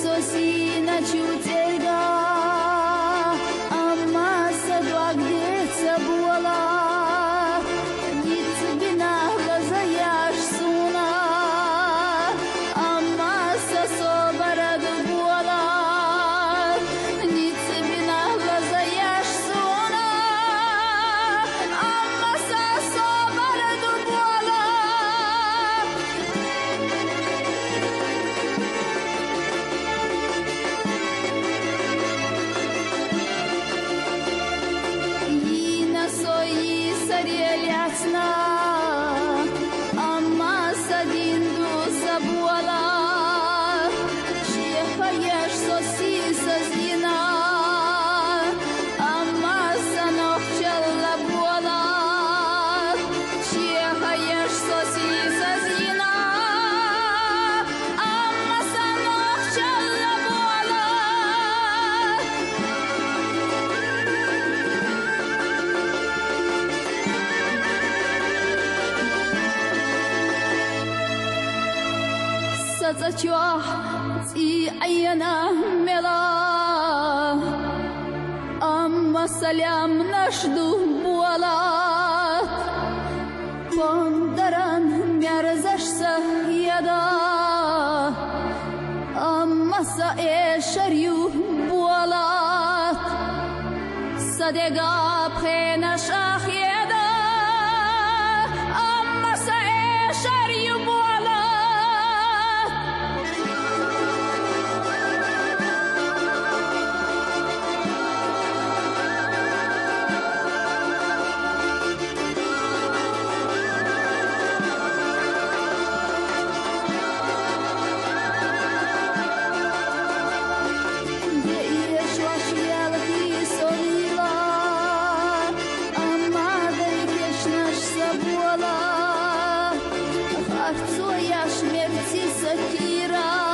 sosi na ciuterga, amma sa doagdeța boala, nici bina glazayaș suna, amma sa sobara de boala, nici bina glazayaș suna, amma sa sobara de boala. Ina soyi sarıyalyasna, amma sadindu sabuala, şehayaş sosi sazina, amma sanokçalla buala, şehayaş sosi sazina, amma sanokçalla buala. Сацачуах и айяна мела, amma салям нашду буалат, пондаран мярзашса яда, amma sa эшарю буалат, садега пхенашах яда, amma sa эшарю буалат. Ach, co ja śmierci satira.